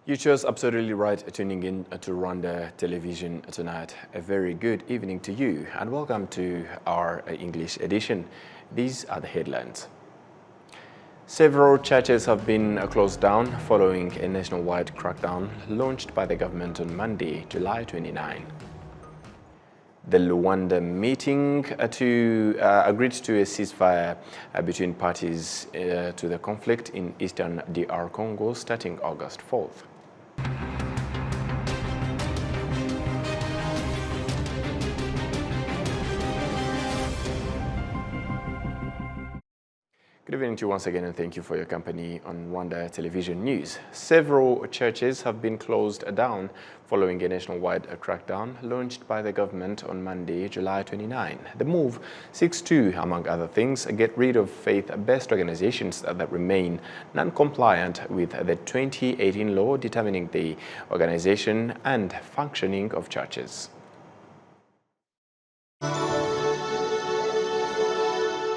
You chose absolutely right tuning in to Rwanda Television tonight. A very good evening to you and welcome to our English edition. These are the headlines. Several churches have been closed down following a nationwide crackdown launched by the government on Monday, July 29. The Rwanda meeting agreed to a ceasefire between parties to the conflict in eastern DR Congo starting August 4th. Good evening to you once again and thank you for your company on Rwanda Television News. Several churches have been closed down following a nationwide crackdown launched by the government on Monday, July 29. The move seeks to, among other things, get rid of faith-based organizations that remain non-compliant with the 2018 law determining the organization and functioning of churches.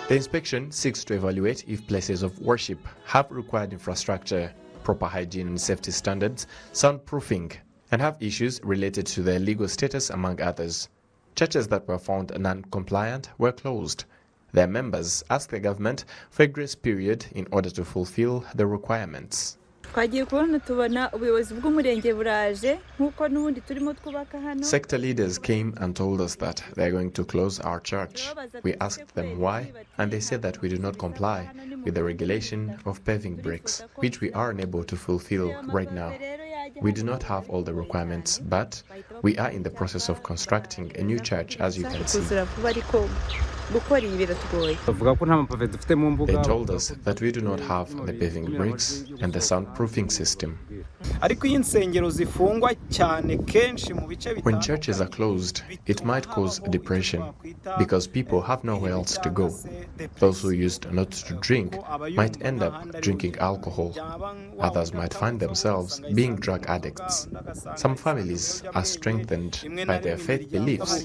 The inspection seeks to evaluate if places of worship have required infrastructure, proper hygiene and safety standards, soundproofing, and have issues related to their legal status, among others. Churches that were found non-compliant were closed. Their members asked the government for a grace period in order to fulfill the requirements. Sector leaders came and told us that they are going to close our church. We asked them why, and they said that we do not comply with the regulation of paving bricks, which we are unable to fulfill right now. We do not have all the requirements, but we are in the process of constructing a new church, as you can see. They told us that we do not have the paving bricks and the soundproofing system. When churches are closed, it might cause depression because people have nowhere else to go. Those who used not to drink might end up drinking alcohol. Others might find themselves being drug addicts. Some families are strengthened by their faith beliefs.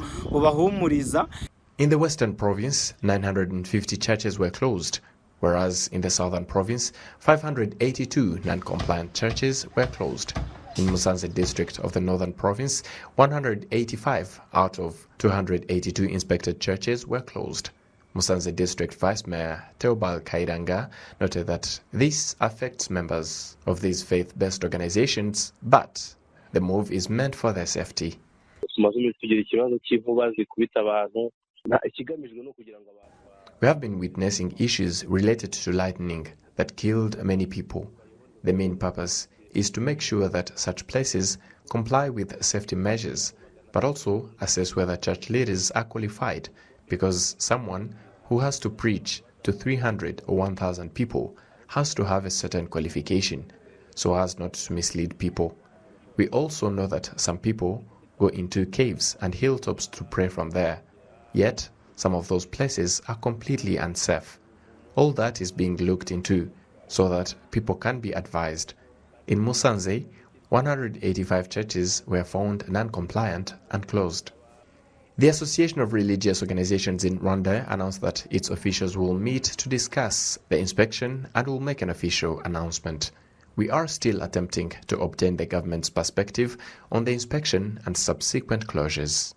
In the Western Province, 950 churches were closed, whereas in the Southern Province, 582 non-compliant churches were closed. In Musanze district of the Northern Province, 185 out of 282 inspected churches were closed. Musanze District Vice Mayor Theobald Kairanga noted that this affects members of these faith-based organizations, but the move is meant for their safety. We have been witnessing issues related to lightning that killed many people. The main purpose is to make sure that such places comply with safety measures, but also assess whether church leaders are qualified, because someone who has to preach to 300 or 1,000 people has to have a certain qualification, so as not to mislead people. We also know that some people go into caves and hilltops to pray from there, yet some of those places are completely unsafe. All that is being looked into so that people can be advised. In Musanze, 185 churches were found non-compliant and closed. The Association of Religious Organizations in Rwanda announced that its officials will meet to discuss the inspection and will make an official announcement. We are still attempting to obtain the government's perspective on the inspection and subsequent closures.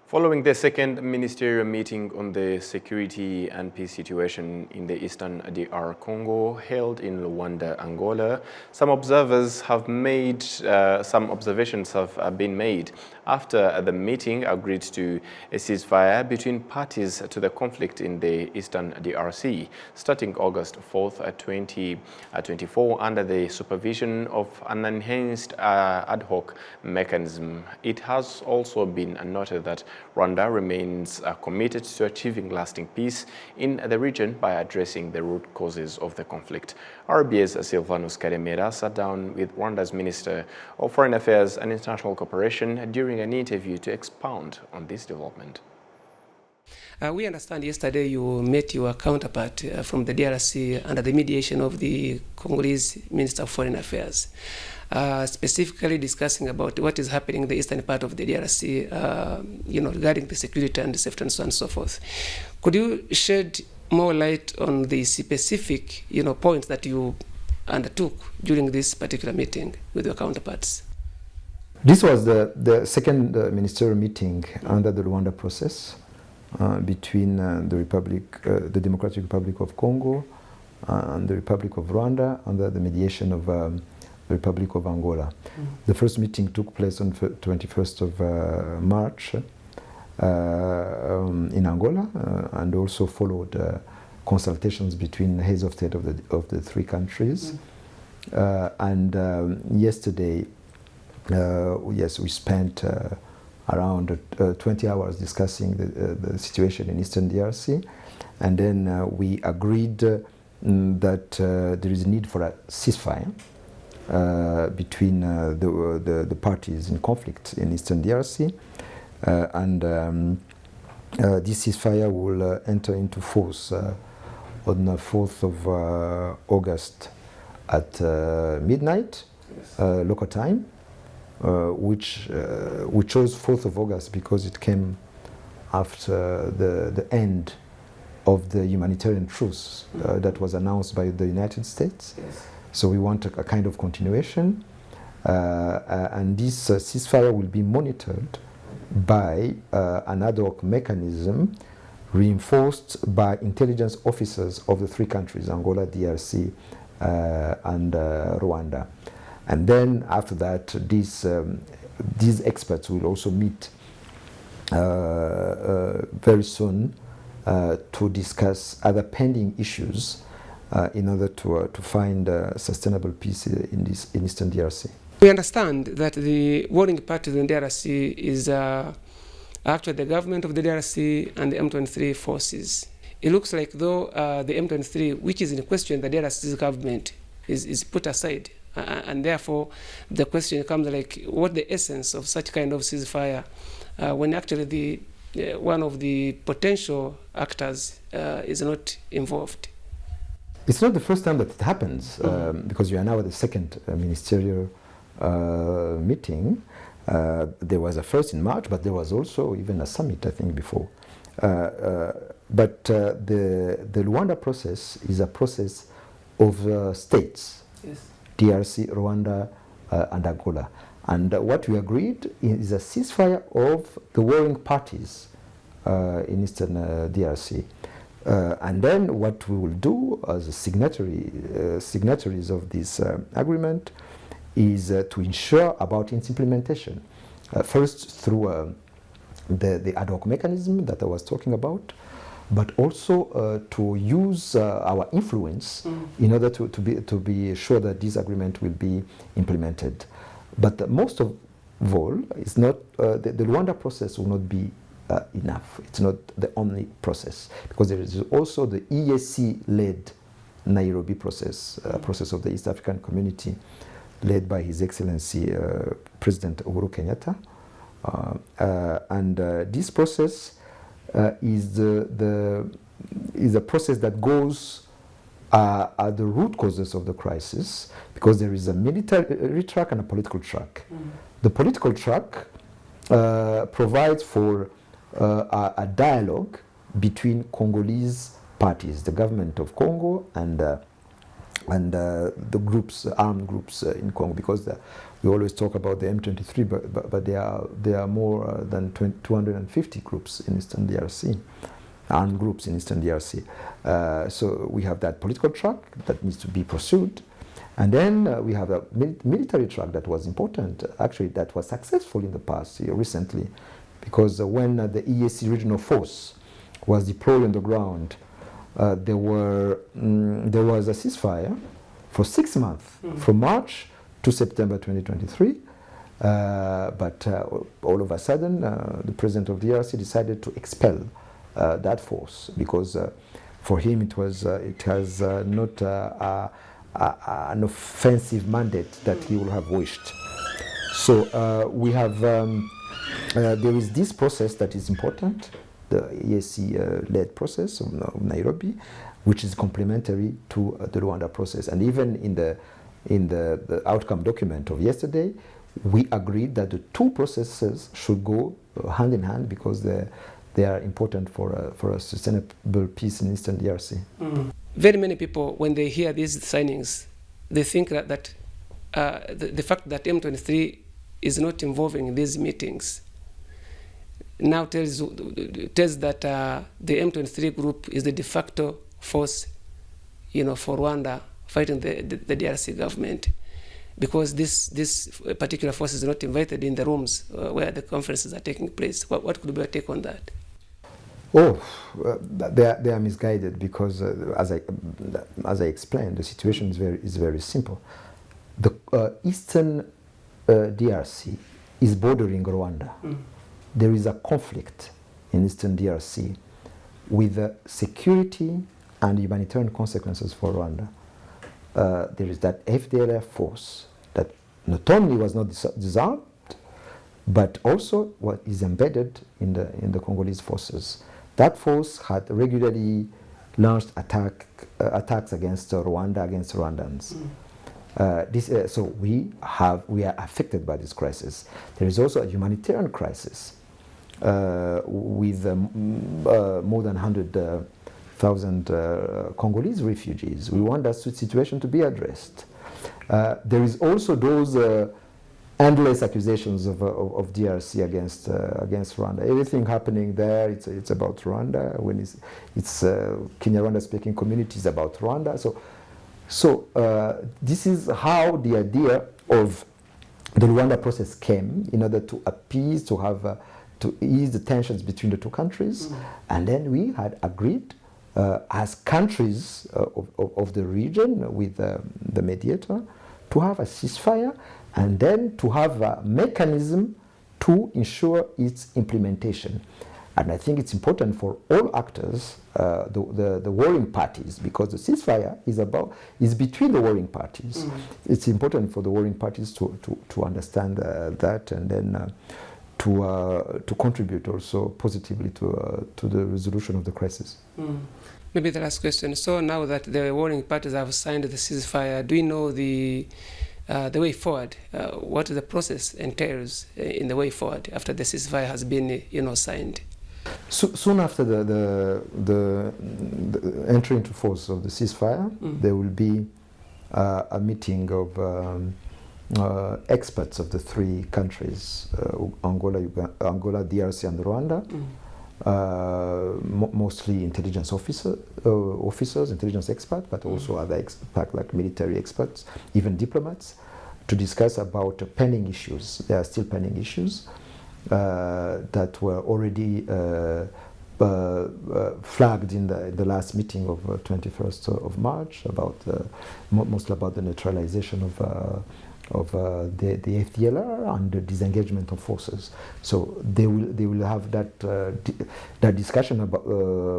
Following the second ministerial meeting on the security and peace situation in the eastern DR Congo held in Rwanda, Angola, some observations have been made after the meeting agreed to a ceasefire between parties to the conflict in the eastern DRC starting August 4th, 2024 under the supervision of an enhanced ad hoc mechanism. It has also been noted that Rwanda remains committed to achieving lasting peace in the region by addressing the root causes of the conflict. RBA's Silvanus Karemera sat down with Rwanda's Minister of Foreign Affairs and International Cooperation during an interview to expound on this development. We understand yesterday you met your counterpart from the DRC under the mediation of the Congolese Minister of Foreign Affairs, specifically discussing about what is happening in the eastern part of the DRC, regarding the security and safety and so on and so forth. Could you shed more light on the specific, points that you undertook during this particular meeting with your counterparts? This was the second ministerial meeting under the Rwanda process between the Democratic Republic of Congo and the Republic of Rwanda under the mediation of the Republic of Angola. The first meeting took place on 21st of March in Angola and also followed consultations between heads of state of the three countries. And yesterday, yes, we spent around 20 hours discussing the situation in Eastern DRC, and then we agreed that there is a need for a ceasefire between the parties in conflict in Eastern DRC, and this ceasefire will enter into force on the 4th of August at midnight, local time, which we chose 4th of August because it came after the end of the humanitarian truce that was announced by the United States. Yes. So we want a kind of continuation, and this ceasefire will be monitored by an ad hoc mechanism reinforced by intelligence officers of the three countries, Angola, DRC, and Rwanda. And then after that, these experts will also meet very soon to discuss other pending issues in order to find sustainable peace in Eastern DRC. We understand that the warring parties in DRC is actually the government of the DRC and the M23 forces. It looks like though the M23, which is in question, the DRC's government is put aside. And therefore, the question comes like, what the essence of such kind of ceasefire when actually one of the potential actors is not involved? It's not the first time that it happens, because we are now at the second ministerial meeting. There was a first in March, but there was also even a summit, I think, before. But the Rwanda process is a process of states. Yes. DRC, Rwanda, and Angola. And what we agreed is a ceasefire of the warring parties in Eastern DRC. And then what we will do as signatories of this agreement is to ensure about its implementation. First through the ad hoc mechanism that I was talking about, but also to use our influence in order to be sure that this agreement will be implemented. But most of all, it's not the Rwanda process will not be enough. It's not the only process, because there is also the EAC-led Nairobi process, process of the East African Community, led by His Excellency President Uhuru Kenyatta, and this process is a process that goes at the root causes of the crisis, because there is a military track and a political track. The political track provides for a dialogue between Congolese parties, the government of Congo and the groups, armed groups in Congo, because we always talk about the M23, but there are more than 250 groups in Eastern DRC, armed groups in Eastern DRC. So we have that political track that needs to be pursued. And then we have a military track that was important, actually that was successful in the past, recently, because when the EAC regional force was deployed on the ground, there was a ceasefire for 6 months, from March to September 2023. But all of a sudden, the president of the DRC decided to expel that force, because for him it has not an offensive mandate that he would have wished. So we have there is this process that is important, the EAC-led process of Nairobi, which is complementary to the Rwanda process. And even in the outcome document of yesterday, we agreed that the two processes should go hand in hand, because they are important for a sustainable peace in Eastern DRC. Very many people, when they hear these signings, they think that the fact that M23 is not involving in these meetings now tells that the M23 group is the de facto force, for Rwanda fighting the DRC government, because this particular force is not invited in the rooms where the conferences are taking place. What could be a take on that? Oh, they are misguided, because as I explained, the situation is very simple. The eastern DRC is bordering Rwanda. There is a conflict in eastern DRC with security and humanitarian consequences for Rwanda. There is that FDLR force that not only was not disarmed, but also is embedded in the Congolese forces. That force had regularly launched attacks against Rwanda, against Rwandans. So we are affected by this crisis. There is also a humanitarian crisis with more than 100,000 Congolese refugees. We want that situation to be addressed. There is also those endless accusations of DRC against Rwanda. Everything happening there, it's about Rwanda. When it's Kenya-Rwanda speaking communities about Rwanda. So this is how the idea of the Rwanda process came, in order to appease, to ease the tensions between the two countries. And then we had agreed as countries of the region with the mediator to have a ceasefire, and then to have a mechanism to ensure its implementation. And I think it's important for all actors, the warring parties, because the ceasefire is between the warring parties. It's important for the warring parties to understand that, and then to contribute also positively to the resolution of the crisis. Maybe the last question. So now that the warring parties have signed the ceasefire, do you know the way forward? What the process entails in the way forward after the ceasefire has been, signed? Soon after the entry into force of the ceasefire, there will be a meeting of experts of the three countries, Angola, DRC, and Rwanda. Mostly intelligence officers, intelligence experts, but also other experts like military experts, even diplomats, to discuss about pending issues. There are still pending issues that were already flagged in the last meeting of 21st of March, about mostly about the neutralization of the FDLR and the disengagement of forces. So they will have that discussion about,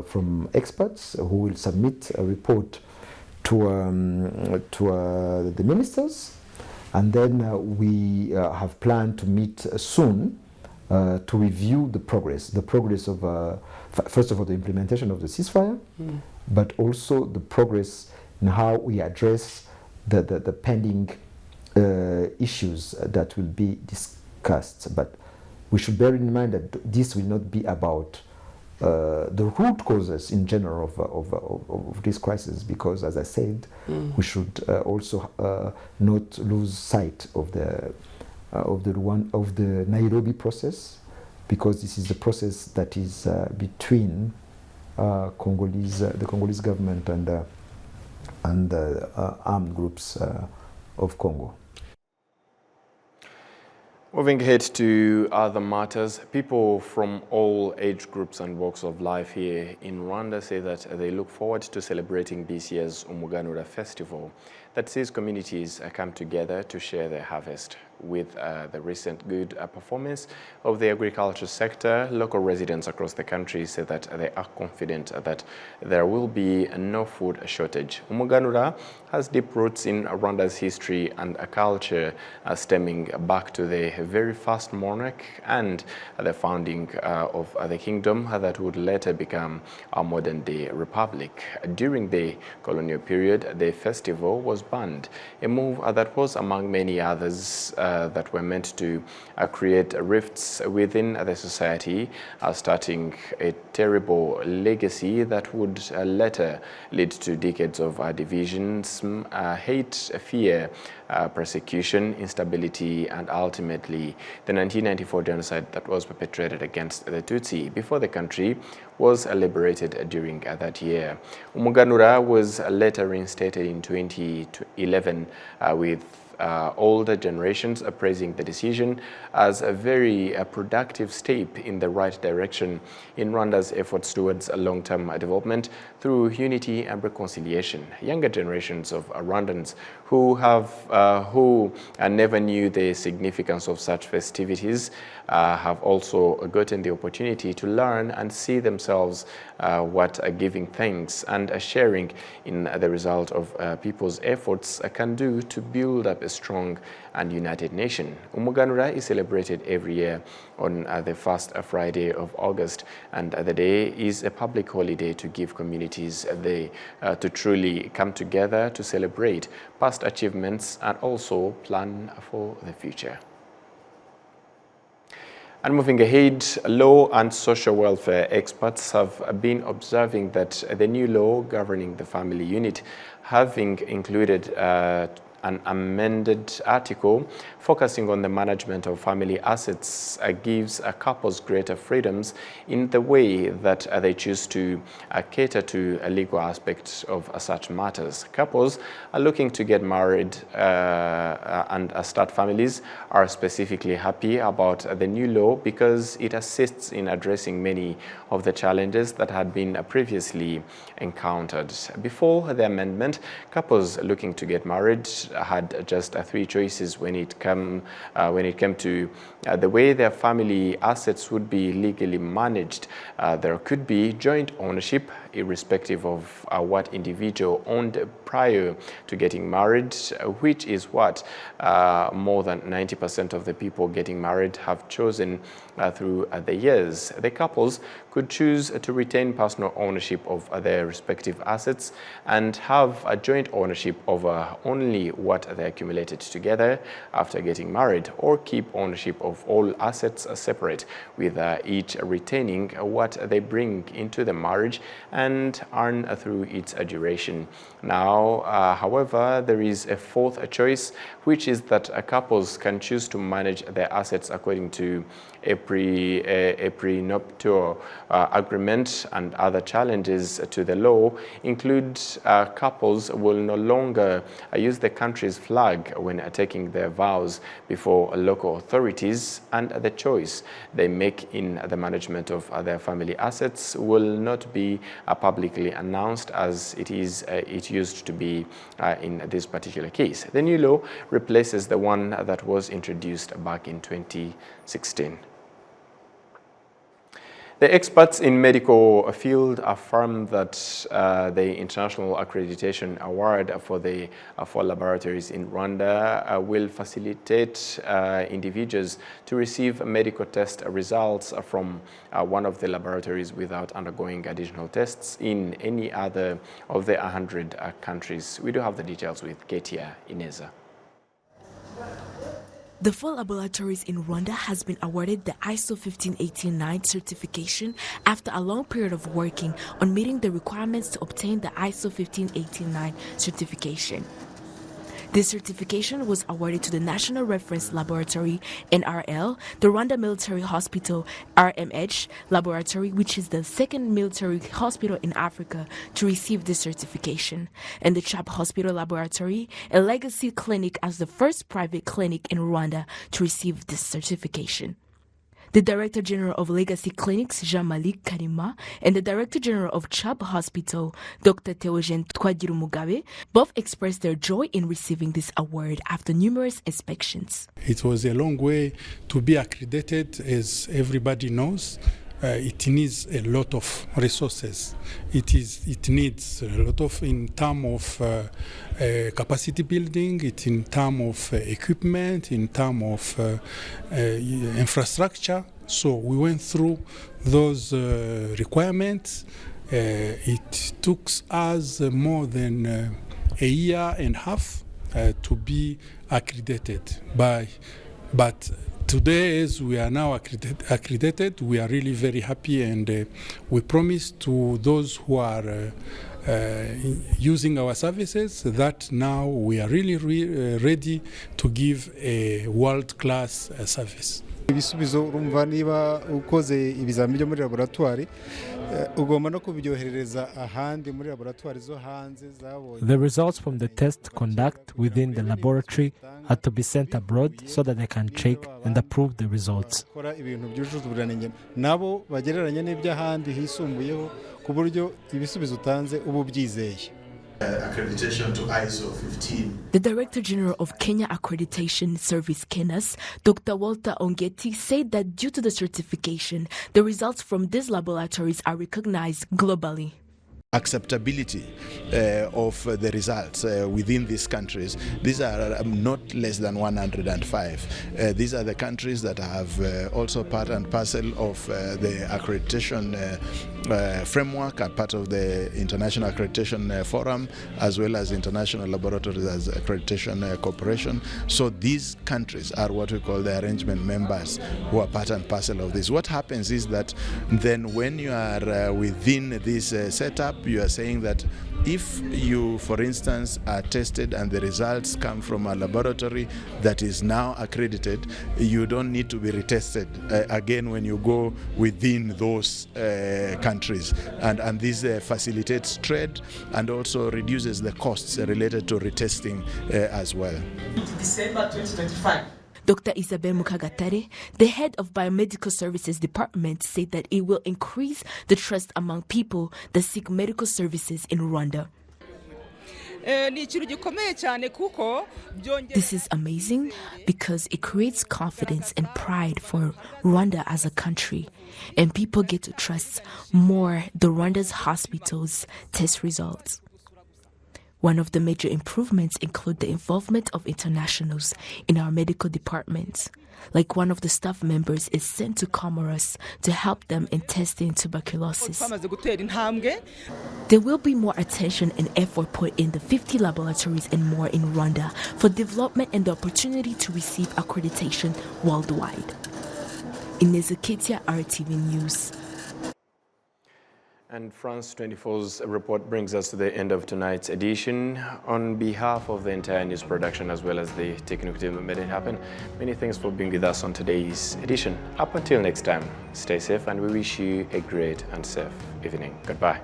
from experts who will submit a report to the ministers, and then we have planned to meet soon to review the progress of first of all the implementation of the ceasefire, but also the progress in how we address the pending issues that will be discussed. But we should bear in mind that this will not be about the root causes in general of this crisis, because, as I said, we should also not lose sight of the Nairobi process, because this is the process that is between the Congolese government and armed groups of Congo. Moving ahead to other matters, people from all age groups and walks of life here in Rwanda say that they look forward to celebrating this year's Umuganura festival that sees communities come together to share their harvest. With the recent good performance of the agriculture sector, local residents across the country say that they are confident that there will be no food shortage. Umuganura has deep roots in Rwanda's history and a culture stemming back to the very first monarch and the founding of the kingdom that would later become a modern-day republic. During the colonial period, the festival was banned, a move that was, among many others, that were meant to create rifts within the society, starting a terrible legacy that would later lead to decades of divisions, hate, fear, persecution, instability, and ultimately the 1994 genocide that was perpetrated against the Tutsi before the country was liberated during that year. Umuganura was later reinstated in 2011 with older generations praising the decision as a very productive step in the right direction in Rwanda's efforts towards long-term development through unity and reconciliation. Younger generations of Rwandans who never knew the significance of such festivities have also gotten the opportunity to learn and see themselves what giving thanks and sharing in the result of people's efforts can do to build up a strong and united nation. Umuganura is celebrated every year on the first Friday of August, and the day is a public holiday to give communities to truly come together to celebrate past achievements and also plan for the future. And moving ahead, law and social welfare experts have been observing that the new law governing the family unit, having included an amended article focusing on the management of family assets, gives couples greater freedoms in the way that they choose to cater to legal aspects of such matters. Couples are looking to get married and start families are specifically happy about the new law because it assists in addressing many of the challenges that had been previously encountered. Before the amendment, couples looking to get married had just three choices when it came to the way their family assets would be legally managed. There could be joint ownership, irrespective of what individual owned prior to getting married, which is what more than 90% of the people getting married have chosen through the years. The couples could choose to retain personal ownership of their respective assets and have a joint ownership over only what they accumulated together after getting married, or keep ownership of all assets separate, with each retaining what they bring into the marriage and earn through its duration. Now, however, there is a fourth choice, which is that couples can choose to manage their assets according to a prenuptial agreement, and other challenges to the law include couples will no longer use the country's flag when taking their vows before local authorities, and the choice they make in the management of their family assets will not be publicly announced as it used to be in this particular case. The new law replaces the one that was introduced back in 2016. The experts in medical field affirm that the international accreditation award for laboratories in Rwanda will facilitate individuals to receive medical test results from one of the laboratories without undergoing additional tests in any other of the 100 countries. We do have the details with Ketia Ineza. The 4 laboratories in Rwanda has been awarded the ISO 15189 certification after a long period of working on meeting the requirements to obtain the ISO 15189 certification. This certification was awarded to the National Reference Laboratory, NRL, the Rwanda Military Hospital, RMH Laboratory, which is the second military hospital in Africa to receive this certification, and the CHAP Hospital Laboratory, a legacy clinic as the first private clinic in Rwanda to receive this certification. The Director General of Legacy Clinics, Jean-Malik Karima, and the Director General of CHAP Hospital, Dr. Theogene Twagirumugabe, both expressed their joy in receiving this award after numerous inspections. It was a long way to be accredited, as everybody knows. It needs a lot of resources. It needs a lot of, in terms of capacity building, in terms of equipment, in terms of infrastructure. So we went through those requirements. It took us more than a year and a half to be accredited by But today, as we are now accredited, we are really very happy, and we promise to those who are using our services that now we are really ready to give a world-class service. Ibisubizo urumva niba ukoze ibizamini byo muri laboratoire ugomba no kubyoherereza ahandi muri laboratoire zo hanze zabonye. The results from the test conduct within the laboratory are to be sent abroad so that they can check and approve the results. Kora ibintu byujuje ubuziranenge nabo bagereranya n'iby'ahandi hisumbuyeho ku buryo ibisubizo utanze ubu byizeye. Accreditation to ISO 15. The Director General of Kenya Accreditation Service, KENAS, Dr. Walter Ongeti, said that due to the certification, the results from these laboratories are recognized globally. Acceptability of the results within these countries. These are not less than 105. These are the countries that have also part and parcel of the accreditation framework, are part of the International Accreditation Forum, as well as International Laboratories as Accreditation Corporation. So these countries are what we call the arrangement members, who are part and parcel of this. What happens is that then when you are within this setup, you are saying that if you, for instance, are tested and the results come from a laboratory that is now accredited, you don't need to be retested again when you go within those countries. And this facilitates trade and also reduces the costs related to retesting as well. December 2025. Dr. Isabel Mukagatare, the head of Biomedical Services Department, said that it will increase the trust among people that seek medical services in Rwanda. This is amazing because it creates confidence and pride for Rwanda as a country, and people get to trust more the Rwanda's hospitals' test results. One of the major improvements include the involvement of internationals in our medical departments. Like one of the staff members is sent to Comoros to help them in testing tuberculosis. There will be more attention and effort put in the 50 laboratories and more in Rwanda for development and the opportunity to receive accreditation worldwide. Inez Ketia, RTV News. And France 24's report brings us to the end of tonight's edition. On behalf of the entire news production as well as the technical team that made it happen, many thanks for being with us on today's edition. Up until next time, stay safe and we wish you a great and safe evening. Goodbye.